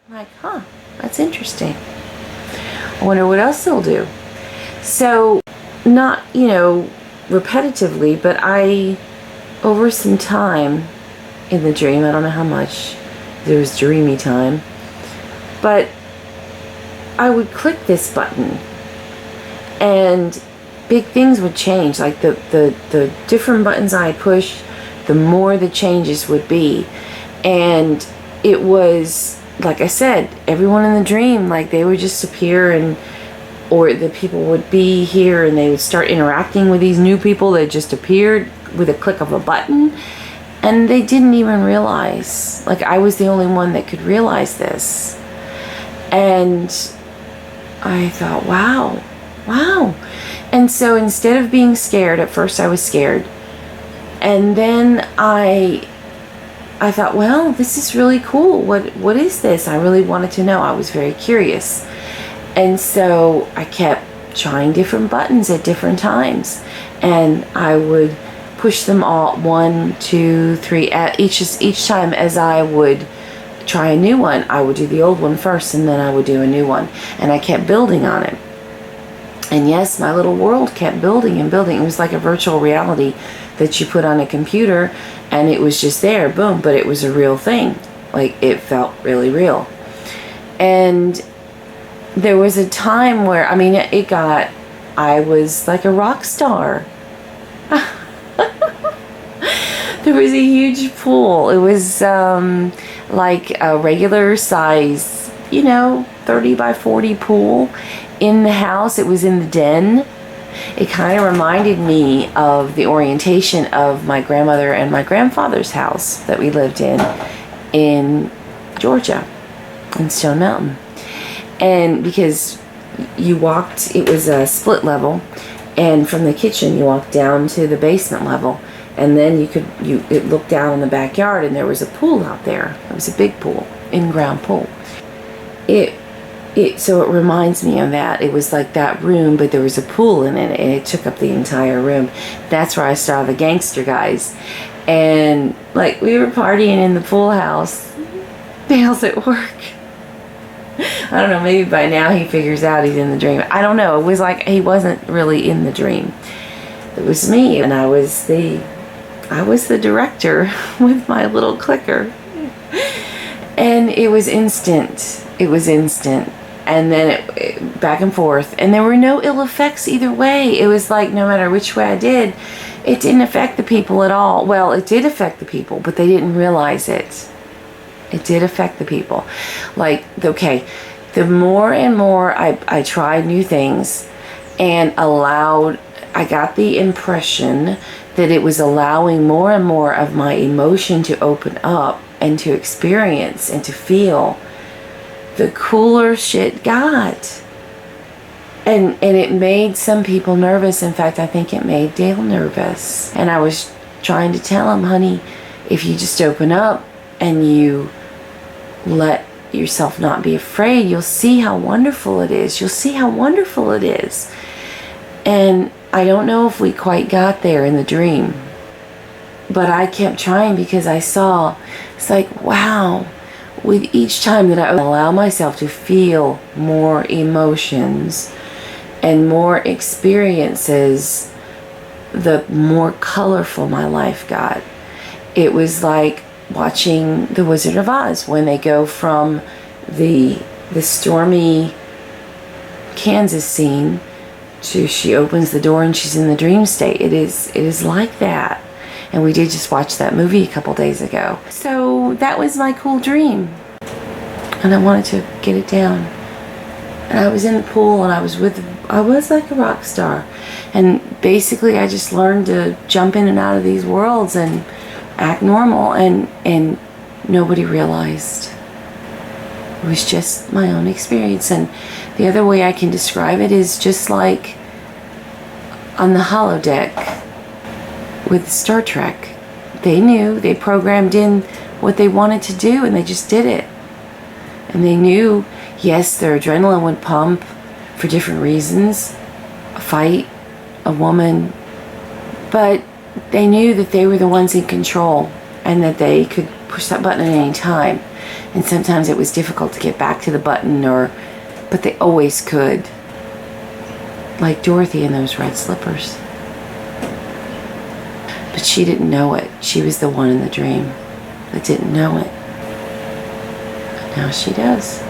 I'm like, huh, that's interesting. I wonder what else they'll do. So, not, repetitively, but over some time in the dream, I don't know how much, there was dreamy time, but I would click this button and big things would change. Like the different buttons I push, the more the changes would be. And it was, like I said, everyone in the dream, like they would just appear, or the people would be here and they would start interacting with these new people that just appeared with a click of a button. And they didn't even realize, like I was the only one that could realize this. And I thought, wow. And so instead of being scared, at first I was scared. And then I thought, well, this is really cool. What is this? I really wanted to know. I was very curious. And so I kept trying different buttons at different times. And I would push them all, 1, 2, 3, at each time as I would try a new one. I would do the old one first and then I would do a new one. And I kept building on it. And yes, my little world kept building and building. It was like a virtual reality that you put on a computer and it was just there, boom, but it was a real thing. Like it felt really real. And there was a time where, I was like a rock star. There was a huge pool. It was like a regular size, 30 by 40 pool in the house. It was in the den. It kind of reminded me of the orientation of my grandmother and my grandfather's house that we lived in Georgia, in Stone Mountain. And because you walked, it was a split level, and from the kitchen you walked down to the basement level, and then it looked down in the backyard, and there was a pool out there. It was a big pool, in-ground pool. So it reminds me of that. It was like that room, but there was a pool in it, and it took up the entire room. That's where I saw the gangster guys. And like we were partying in the pool house. Dale's at work. I don't know, maybe by now he figures out he's in the dream. I don't know. It was like he wasn't really in the dream. It was me, and I was the director with my little clicker. And it was instant. And then it back and forth. And there were no ill effects either way. It was like no matter which way I did, it didn't affect the people at all. Well, it did affect the people, but they didn't realize it. It did affect the people. Like, okay, the more and more I tried new things and I got the impression that it was allowing more and more of my emotion to open up and to experience and to feel, the cooler shit got. And it made some people nervous. In fact, I think it made Dale nervous. And I was trying to tell him, honey, if you just open up and you let yourself not be afraid, you'll see how wonderful it is. And I don't know if we quite got there in the dream, but I kept trying because I saw, it's like, wow, with each time that I allow myself to feel more emotions and more experiences, the more colorful my life got. It was like watching The Wizard of Oz when they go from the stormy Kansas scene to she opens the door and she's in the dream state. It is like that. And we did just watch that movie a couple days ago. So that was my cool dream. And I wanted to get it down. And I was in the pool and I was like a rock star. And basically I just learned to jump in and out of these worlds and act normal, and nobody realized. It was just my own experience. And the other way I can describe it is just like on the holodeck with Star Trek. They knew, they programmed in what they wanted to do and they just did it. And they knew, yes, their adrenaline would pump for different reasons, a fight, a woman, but they knew that they were the ones in control and that they could push that button at any time. And sometimes it was difficult to get back to the button, but they always could. Like Dorothy in those red slippers. But she didn't know it. She was the one in the dream that didn't know it. But now she does.